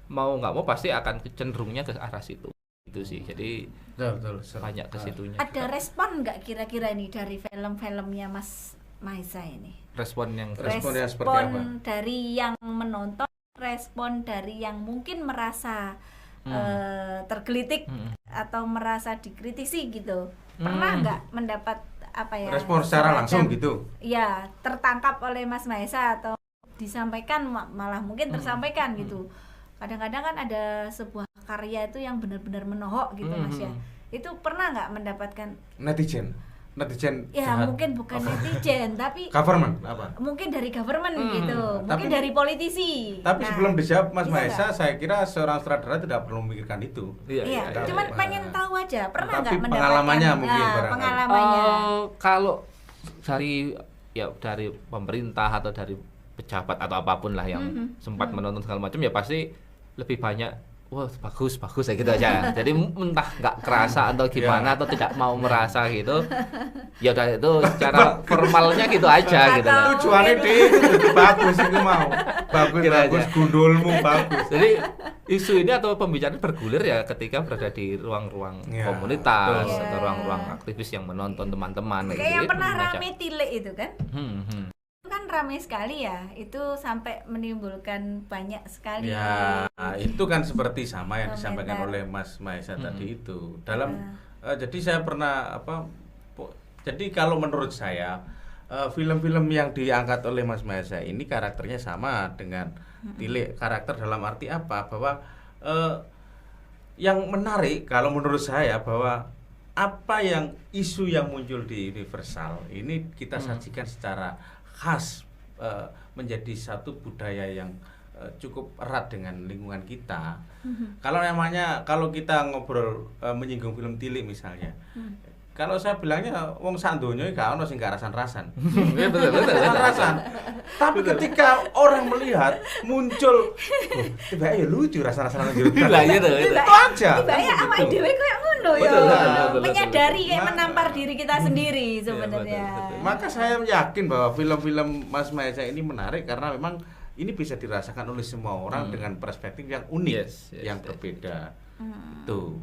mau nggak mau pasti akan cenderungnya ke arah situ. Itu sih. Jadi banyak ke situnya. Ada respon nggak kira-kira ini dari film-filmnya Mas Mahesa ini? Responnya seperti apa? Respon dari yang menonton, respon dari yang mungkin merasa tergelitik atau merasa dikritisi gitu. Pernah nggak mendapat respon secara langsung gitu? Ya, tertangkap oleh Mas Mahesa atau disampaikan malah mungkin tersampaikan gitu. Kadang-kadang kan ada sebuah karya itu yang benar-benar menohok gitu Mas ya. Itu pernah nggak mendapatkan netizen ya jahat. Mungkin bukan netizen tapi government apa? Mungkin dari government gitu, mungkin dari politisi. Tapi sebelum dijawab Mas Mahesa, saya kira seorang sutradara tidak perlu memikirkan itu. Iya. Cuman pengen tahu aja, pernah nggak mendapatkan pengalamannya mungkin pengalamannya. Kalau dari pemerintah atau dari pejabat atau apapun lah yang sempat menonton segala macam ya pasti lebih banyak wah bagus ya gitu aja. Jadi entah nggak kerasa atau gimana atau tidak mau merasa gitu. Ya udah itu secara formalnya gitu aja gitu loh. Tujuannya dia itu bagus itu mau. Bagus Gitu bagus aja. gundulmu bagus. Jadi isu ini atau pembicaraan bergulir ya ketika berada di ruang-ruang Ya, komunitas betul. atau ruang-ruang aktivis yang menonton teman-teman Kayak yang Itu pernah membaca. rame tilik itu kan, Hmm. itu kan rame sekali ya, itu sampai menimbulkan banyak sekali. Ya, itu kan seperti sama yang Komentar. disampaikan oleh Mas Maesa tadi itu. Dalam Ya. jadi saya pernah jadi kalau menurut saya film-film yang diangkat oleh Mas Maesa ini karakternya sama dengan Tilik. Karakter dalam arti apa? Bahwa yang menarik kalau menurut saya bahwa apa yang isu yang muncul di Universal ini kita sajikan secara khas menjadi satu budaya yang cukup erat dengan lingkungan kita. Kalau kita ngobrol menyinggung film Tilik misalnya, kalau saya bilangnya wong sak donya gak ono sing gak rasan-rasan. Iya betul. Rasan-rasan. Tapi ketika orang melihat muncul tiba ya lucu rasa-rasan gitu. Lah gitu. Itu aja. Tiba-tiba awake dhewe koyo ngono ya. Betul. Menyadari kayak Nah, menampar diri kita sendiri sebenarnya. betul. Maka saya yakin bahwa film-film Mas Maesa ini menarik karena memang ini bisa dirasakan oleh semua orang dengan perspektif yang unik, Yes, yang berbeda. Tuh.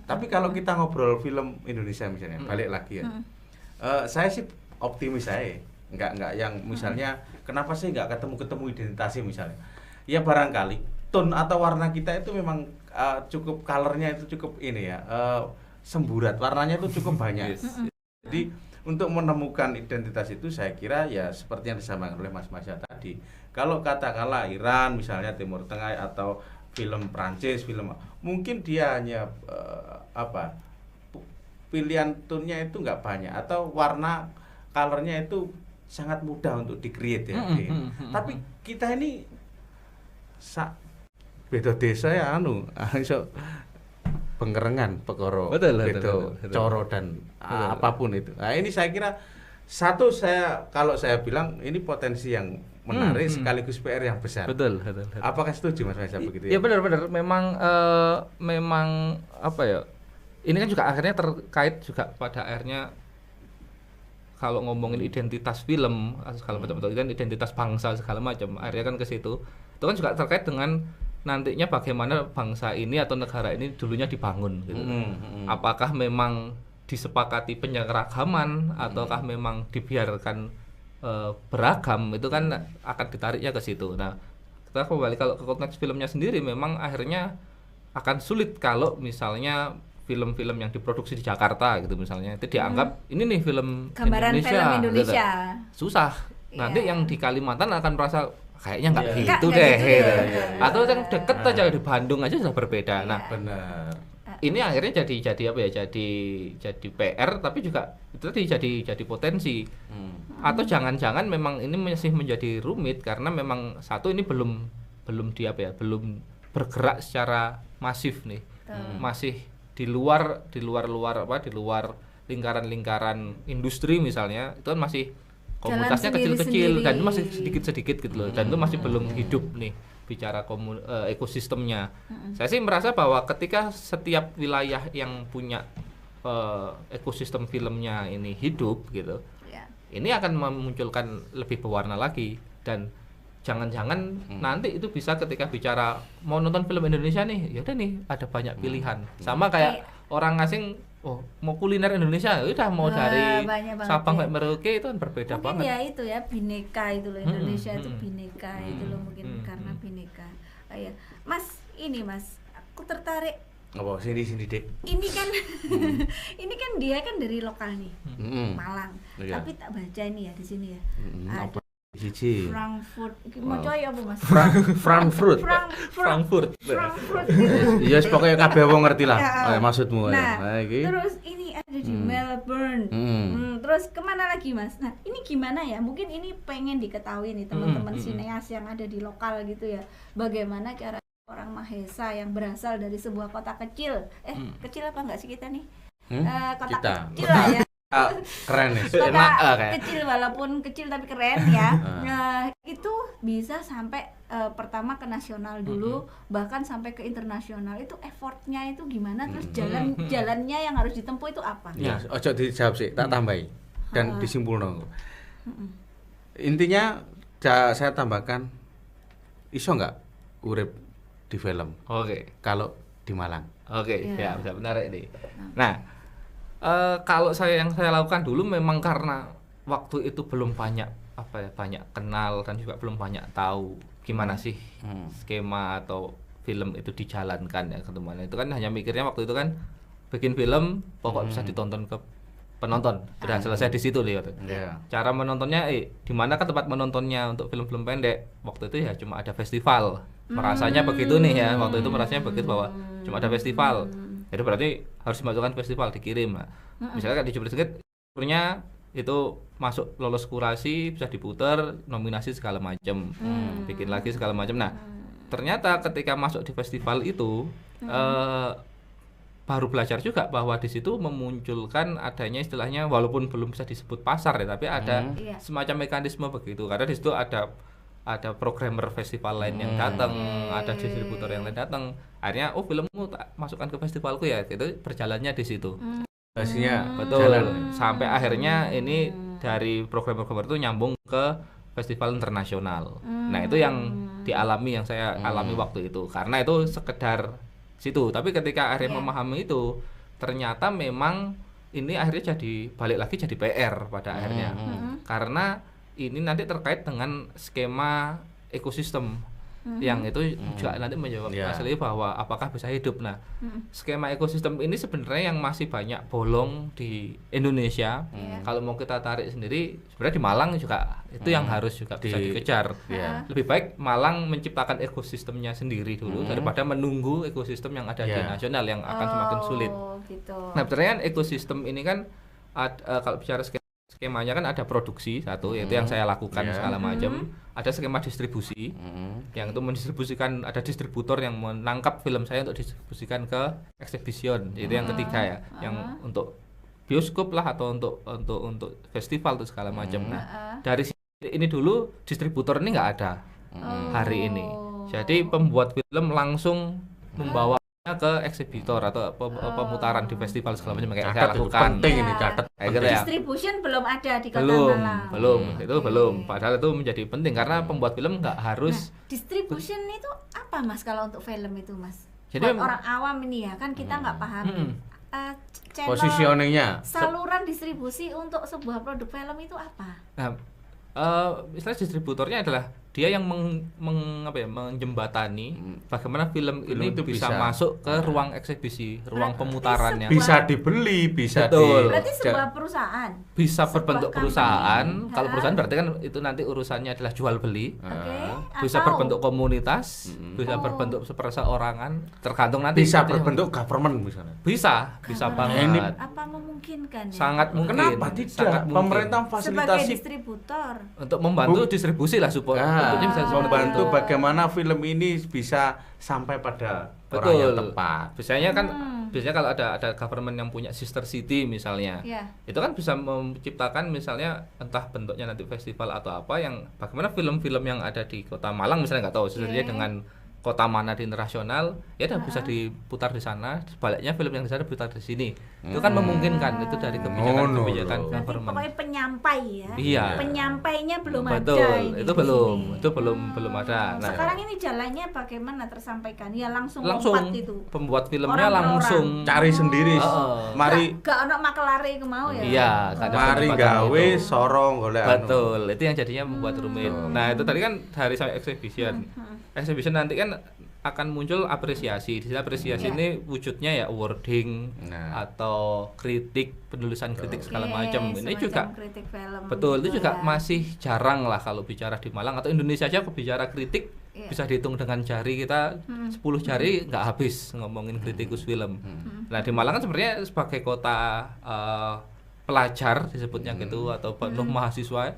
Tapi kalau kita ngobrol film Indonesia misalnya, balik lagi ya. Saya sih optimis saya. Enggak yang misalnya kenapa sih enggak ketemu identitasnya misalnya. Ya barangkali tone atau warna kita itu memang cukup colornya itu cukup ini ya. Semburat, warnanya itu cukup banyak. Jadi untuk menemukan identitas itu saya kira ya seperti yang disampaikan oleh Mas Masya tadi. Kalau katakanlah Iran misalnya Timur Tengah atau film Prancis, film mungkin dia hanya pilihan tone-nya itu nggak banyak atau warna colornya itu sangat mudah untuk di-create ya. Tapi kita ini beda desa ya iso penggerengan pekoro Betul. coro dan apapun itu. Nah, ini saya kira kalau saya bilang ini potensi yang menarik sekaligus PR yang besar. Betul. Apakah setuju Mas Faisal begitu Ya benar. Memang apa ya? Ini kan juga akhirnya terkait juga pada akhirnya kalau ngomongin identitas film segala macam atau identitas bangsa segala macam, akhirnya kan ke situ. Itu kan juga terkait dengan nantinya bagaimana bangsa ini atau negara ini dulunya dibangun gitu. Apakah memang disepakati penyeragaman ataukah memang dibiarkan beragam, itu kan akan ditariknya ke situ. Nah, kita kembali kalau ke konteks filmnya sendiri memang akhirnya akan sulit kalau misalnya film-film yang diproduksi di Jakarta gitu misalnya itu dianggap ini nih film Gambaran Indonesia, film Indonesia. gitu. Susah. Nanti Iya. yang di Kalimantan akan merasa kayaknya nggak Iya. gitu Nggak deh gitu gitu. deh. Atau yang deket aja di Bandung aja sudah berbeda. Nah, benar. ini akhirnya jadi apa ya? Jadi PR tapi juga itu tadi jadi potensi. Atau jangan-jangan memang ini masih menjadi rumit karena memang satu ini belum bergerak secara masif nih. Masih di luar lingkaran industri misalnya, itu kan masih komunitasnya kecil-kecil dan itu masih sedikit-sedikit gitu loh. Dan itu masih belum hidup nih bicara ekosistemnya. Saya sih merasa bahwa ketika setiap wilayah yang punya ekosistem filmnya ini hidup gitu, ini akan memunculkan lebih berwarna lagi. Dan jangan-jangan nanti itu bisa ketika bicara mau nonton film Indonesia nih, ya udah nih ada banyak pilihan. Sama kayak orang asing, mau kuliner Indonesia, udah mau dari banyak banget Sabang ya. sampai Merauke itu kan berbeda Mungkin banget. ya itu ya bineka itu loh, Indonesia itu bineka itu loh, mungkin karena bineka. Ya. Mas, aku tertarik. Apa sini Dek. Ini kan ini kan dia kan dari lokal nih, Malang. Iya. Tapi tak baca ini ya di sini ya. Apa siji? Frankfurt. Mau coy apa Mas? Frankfurt. Frankfurt. Iya, pokoknya kabeh wong ngerti lah. Ya. Maksudmu ya. Nah, iki. terus ini ada di Melbourne. Terus kemana lagi Mas? Nah ini gimana ya? Mungkin ini pengen diketahui nih teman-teman sineas yang ada di lokal gitu ya. Bagaimana cara orang Mahesa yang berasal dari sebuah kota kecil. Kecil apa enggak sih kita nih? Kota Kita. kecil lah ya. Keren nih. Kota Enak, kayak. kecil walaupun kecil tapi keren ya. Nah, itu bisa sampai pertama ke nasional dulu, bahkan sampai ke internasional. Itu effortnya itu gimana? Terus jalannya yang harus ditempuh itu apa? Ya, ojo dijawab sih, tak tambahi dan disimpulno. Intinya saya tambahkan, iso nggak urip di film Oke. kalau di Malang? Oke, Iya. ya bisa menarik nih. Nah, kalau yang saya lakukan dulu memang karena waktu itu belum banyak banyak kenal dan juga belum banyak tahu gimana sih skema atau film itu dijalankan ya ketemuan. Itu kan hanya mikirnya waktu itu kan bikin film pokok bisa ditonton ke penonton. Sudah selesai di situ lihat. Iya. Cara menontonnya di mana kan tempat menontonnya untuk film-film pendek. Waktu itu ya cuma ada festival. Merasanya begitu nih ya. Waktu itu merasanya begitu bahwa cuma ada festival. Jadi berarti harus dimasukkan festival, dikirim. Nah, misalnya kan di Jepret Sedikit nya itu masuk lolos kurasi, bisa diputar, nominasi segala macam, bikin lagi segala macam. Nah, ternyata ketika masuk di festival itu baru belajar juga bahwa di situ memunculkan adanya istilahnya walaupun belum bisa disebut pasar ya, tapi ada semacam mekanisme begitu. Karena di situ ada programmer festival lain yang datang, ada distributor yang lain datang. Akhirnya filmmu tak masukkan ke festivalku ya. Itu berjalannya di situ. Pastinya Betul. jalan. Sampai akhirnya ini dari programmer itu nyambung ke festival internasional. Nah, itu yang dialami, yang saya alami waktu itu. Karena itu sekedar situ. Tapi ketika akhirnya memahami itu, ternyata memang ini akhirnya balik lagi jadi PR pada akhirnya. Karena ini nanti terkait dengan skema ekosistem yang itu juga nanti menjawab asli bahwa apakah bisa hidup. Nah, skema ekosistem ini sebenarnya yang masih banyak bolong di Indonesia. Kalau mau kita tarik sendiri, sebenarnya di Malang juga itu yang harus juga bisa dikejar. Lebih baik Malang menciptakan ekosistemnya sendiri dulu daripada menunggu ekosistem yang ada di nasional yang akan semakin sulit. Gitu. Nah, sebenarnya kan ekosistem ini kan kalau bicara skemanya kan ada produksi satu, yaitu yang saya lakukan segala macam. Ada skema distribusi, yang itu mendistribusikan, ada distributor yang menangkap film saya untuk distribusikan ke exhibition. Itu yang ketiga ya, yang untuk bioskop lah atau untuk festival itu segala macam. Nah, dari ini dulu distributor ini nggak ada hari ini. Jadi pembuat film langsung membawa ke eksibitor atau pemutaran di festival segala macam kayak saya lakukan. Penting ini catat. Distribution belum ada di Kota Malang. Belum. Padahal itu menjadi penting karena pembuat film nggak harus. Distribution itu apa Mas kalau untuk film itu Mas? Jadi buat orang awam ini ya kan kita nggak paham. Channel, positioningnya, saluran distribusi untuk sebuah produk film itu apa? Nah, istilah distributornya adalah dia yang menjembatani bagaimana film ini itu bisa masuk ke ruang eksibisi, ruang pemutarannya. bisa dibeli, bisa Berarti sebuah perusahaan. Bisa berbentuk perusahaan. company. Kalau perusahaan berarti kan itu nanti urusannya adalah jual beli. Bisa Atau berbentuk komunitas, bisa berbentuk seperseorangan, tergantung nanti. bisa berbentuk government misalnya. Bisa banget. apa memungkinkan ya? Sangat mungkin. Kenapa tidak? Sangat mungkin. Pemerintah Sebagai fasilitasi distributor. Untuk membantu distribusi lah supaya bentuknya bisa seperti membantu itu. bagaimana film ini bisa sampai pada orang yang tepat. Biasanya kan biasanya kalau ada government yang punya sister city misalnya. Itu kan bisa menciptakan misalnya entah bentuknya nanti festival atau apa yang bagaimana film-film yang ada di Kota Malang misalnya nggak tahu sebenarnya dengan kota mana di internasional ya udah bisa diputar di sana, sebaliknya film yang di sana diputar di sini. Itu kan memungkinkan, itu dari kebijakan government. Pokoknya penyampai ya. Iya. Penyampainya belum Betul, ada ini itu di belum, sini. itu belum ada. Nah, sekarang ini jalannya bagaimana tersampaikan? Ya langsung langsung lompat itu. pembuat filmnya Orang per langsung Cari sendiri. Mari Gak ono makelare iku mau ya. iya, mari gawe sorong golek anu. betul, itu yang jadinya membuat rumit. Nah, itu tadi kan hari sampai exhibition. Exhibition nanti kan akan muncul apresiasi. Di sini apresiasi ini wujudnya ya awarding atau kritik, penulisan kritik segala macam. Ini juga kritik film betul, gitu itu juga ya. masih jarang lah kalau bicara di Malang atau Indonesia aja bicara kritik bisa dihitung dengan jari kita 10 jari nggak habis ngomongin kritikus film. Nah, di Malang kan sebenarnya sebagai kota pelajar disebutnya gitu atau penuh mahasiswa,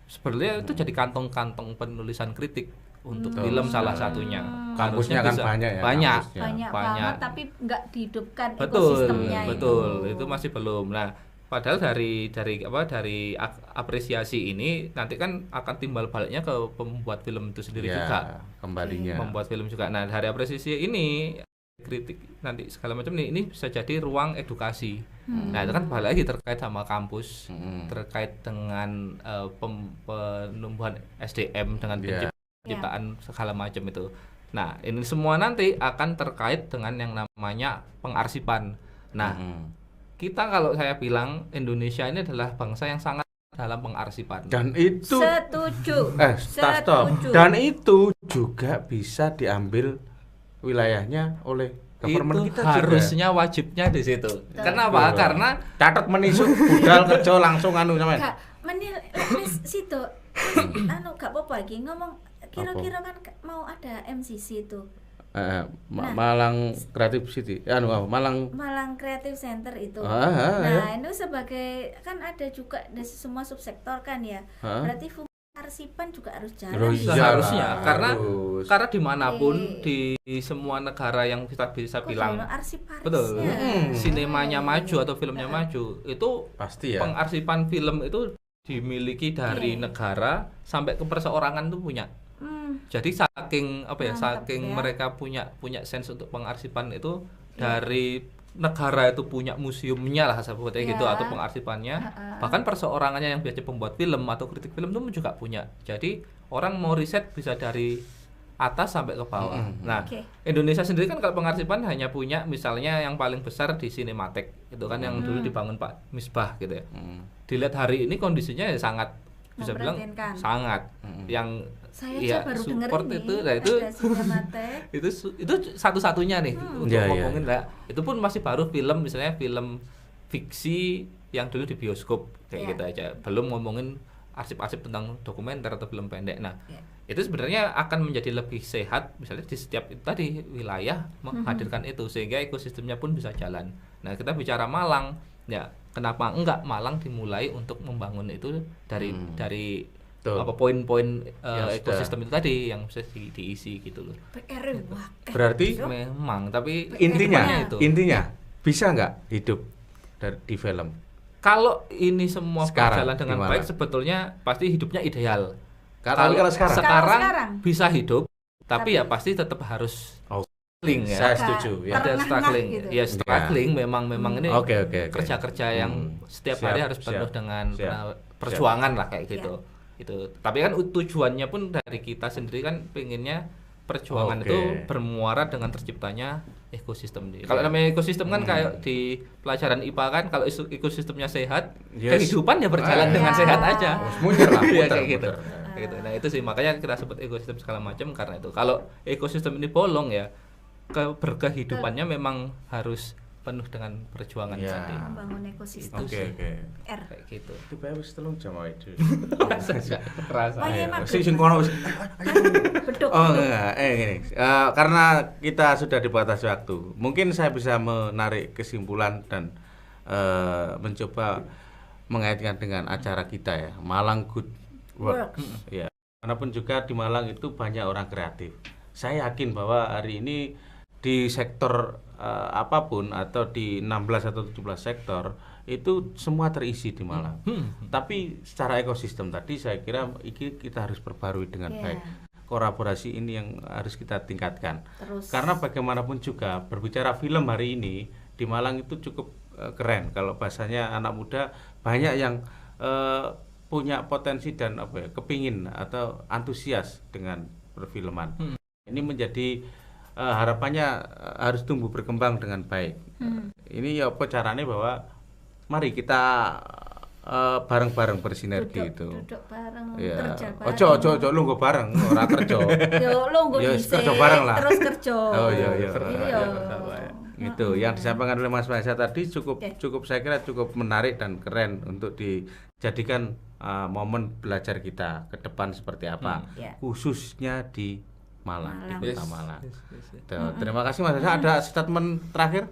sebenarnya itu jadi kantong-kantong penulisan kritik untuk film salah satunya. Kampusnya kan banyak ya. Banyak banget tapi nggak dihidupkan betul, ekosistemnya betul. itu. Itu masih belum. Nah, padahal dari apresiasi ini nanti kan akan timbal baliknya ke pembuat film itu sendiri juga. Kembalinya. Membuat film juga. Nah, dari apresiasi ini kritik nanti segala macam ini bisa jadi ruang edukasi. Nah, itu kan balik lagi terkait sama kampus, terkait dengan penumbuhan SDM dengan penciptaan segala macam itu. Nah, ini semua nanti akan terkait dengan yang namanya pengarsipan. Nah, kita kalau saya bilang Indonesia ini adalah bangsa yang sangat dalam pengarsipan. Dan itu setuju. Setuju. Dan itu juga bisa diambil wilayahnya oleh government itu kita harusnya juga. Wajibnya di situ. Kenapa? Karena catat menisuk budal kerja langsung anu sampean. Kak, menil wis situ. Anu gak apa-apa iki ngomong kira-kira kan mau ada MCC itu. Malang Creative City. Malang Creative Center itu. Nah, itu sebagai kan ada juga dari semua subsektor kan ya. Berarti arsipan juga harus jalan. Seharusnya karena dimanapun di semua negara yang kita bisa bilang betul sinemanya maju atau filmnya maju itu pasti ya. Pengarsipan film itu dimiliki dari negara sampai ke perseorangan tuh punya. Jadi saking mereka punya sense untuk pengarsipan itu dari negara itu punya museumnya lah seperti gitu atau pengarsipannya, bahkan perseorangannya yang biasa pembuat film atau kritik film itu juga punya. Jadi orang mau riset bisa dari atas sampai ke bawah. Nah, Indonesia sendiri kan kalau pengarsipan hanya punya misalnya yang paling besar di Cinematheque itu kan yang dulu dibangun Pak Misbah gitu ya. Dilihat hari ini kondisinya ya sangat bisa bilang sangat yang saya baru support denger itu, nah itu satu-satunya nih untuk ngomongin lah. Itu pun masih baru film misalnya film fiksi yang dulu di bioskop kayak gitu aja. Belum ngomongin arsip-arsip tentang dokumenter atau film pendek. Nah, itu sebenarnya akan menjadi lebih sehat misalnya di setiap itu tadi wilayah menghadirkan itu sehingga ekosistemnya pun bisa jalan. Nah, kita bicara Malang, ya kenapa enggak Malang dimulai untuk membangun itu dari poin-poin ekosistem itu tadi yang bisa diisi gitu loh. Berarti memang tapi intinya bisa nggak hidup di film? Kalau ini semua berjalan dengan baik sebetulnya pasti hidupnya ideal. Kalau sekarang bisa hidup tapi ya pasti tetap harus struggling ya. Saya setuju ya. Ada struggling gitu. Ya struggling memang ini kerja-kerja yang setiap hari harus penuh dengan perjuangan lah kayak gitu. Itu. Tapi kan tujuannya pun dari kita sendiri kan pengennya perjuangan itu bermuara dengan terciptanya ekosistem. Kalau namanya ekosistem kan kayak di pelajaran IPA kan kalau ekosistemnya sehat, kehidupan ya berjalan dengan sehat aja. Kayak gitu. Nah, itu sih makanya kita sebut ekosistem segala macam karena itu. Kalau ekosistem ini bolong ya berkehidupannya memang harus penuh dengan perjuangan tadi. Membangun ekosistem. Kayak gitu. Itu bae wis 3 jam ae itu. Kerasa. Sing kono wis. Gini. Karena kita sudah dibatasi waktu. Mungkin saya bisa menarik kesimpulan dan mencoba mengaitkan dengan acara kita ya, Malang Good Works. Ya. Karena juga di Malang itu banyak orang kreatif. Saya yakin bahwa hari ini di sektor apapun atau di 16 atau 17 sektor itu semua terisi di Malang. Tapi secara ekosistem tadi saya kira kita harus perbarui dengan baik. Kolaborasi ini yang harus kita tingkatkan. Karena bagaimanapun juga berbicara film hari ini di Malang itu cukup keren. Kalau bahasanya anak muda banyak yang punya potensi dan kepingin atau antusias dengan perfilman. Ini menjadi harapannya harus tumbuh berkembang dengan baik. Ini ya apa caranya bahwa mari kita bareng-bareng bersinergi duduk bareng, kerja bareng. Ojo lungguh bareng, ora kerja. Yo lungguh kerja bareng lah. Terus kerja. Iya. Gitu. Yang disampaikan oleh Mas Maisa tadi cukup saya kira cukup menarik dan keren untuk dijadikan momen belajar kita ke depan seperti apa. Khususnya di Malang. Di Kota Malang. Terima kasih Mas. Ada statement terakhir?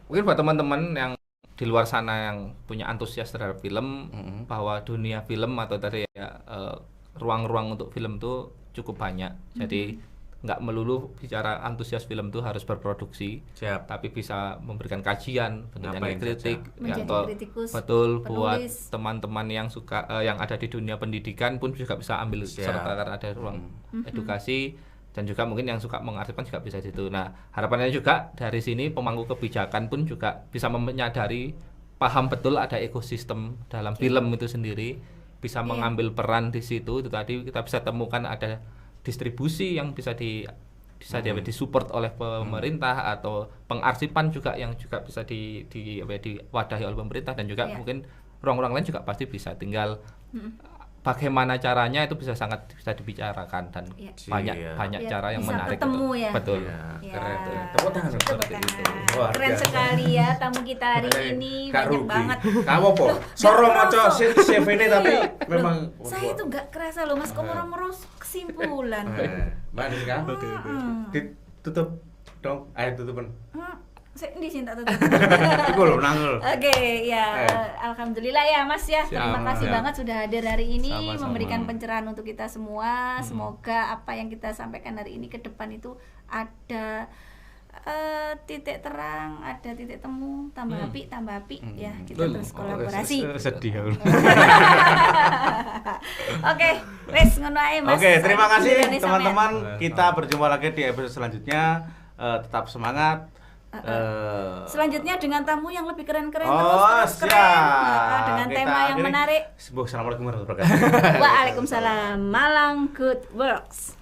Mungkin buat teman-teman yang di luar sana yang punya antusias terhadap film, bahwa dunia film atau tadi ya ruang-ruang untuk film itu cukup banyak. Jadi nggak melulu bicara antusias film itu harus berproduksi, Siap. tapi bisa memberikan kajian, bentuknya Ngapain kritik, saja. Menjadi atau kritikus, betul buat penulis. teman-teman yang suka yang ada di dunia pendidikan pun juga bisa ambil Siap. serta karena ada ruang edukasi, dan juga mungkin yang suka mengarsipkan juga bisa di situ. Nah, harapannya juga dari sini pemangku kebijakan pun juga bisa menyadari, paham betul ada ekosistem dalam film itu sendiri, bisa mengambil peran di situ. Itu tadi kita bisa temukan ada distribusi yang bisa disupport oleh pemerintah, atau pengarsipan juga yang juga bisa diwadahi oleh pemerintah, dan juga mungkin ruang-ruang lain juga pasti bisa, tinggal bagaimana caranya itu bisa sangat bisa dibicarakan, dan banyak cara yang bisa menarik ketemu itu. ya. Betul. Ya. Keren. Tepuk tangan Tepuk seperti tangan. itu. Luar Keren biasa. sekali ya tamu kita hari ini, Kak banyak Ruby. banget. Kamu po, soro maca CV ini tapi memang Saya itu nggak kerasa loh Mas, kok moro-moro kesimpulan. Manis kan? Ditutup dong, ayo tutupin. Saya di sini tak tutup. Iku lho nangul. Oke, ya alhamdulillah ya Mas ya. Terima kasih Siap. banget sudah hadir hari ini, Sama-sama. memberikan pencerahan untuk kita semua. Semoga apa yang kita sampaikan hari ini ke depan itu ada titik terang, ada titik temu, tambah api ya. Kita terus kolaborasi. Sedih aku. Oke, wes ngono ae Mas. Oke, terima kasih Sampai teman-teman. Kita berjumpa lagi di episode selanjutnya. Tetap semangat. selanjutnya dengan tamu yang lebih keren-keren, Oh, terus keren. siap. Dengan Kita tema yang akhiri. menarik. Assalamualaikum warahmatullahi wabarakatuh. Waalaikumsalam. Malang Good Works.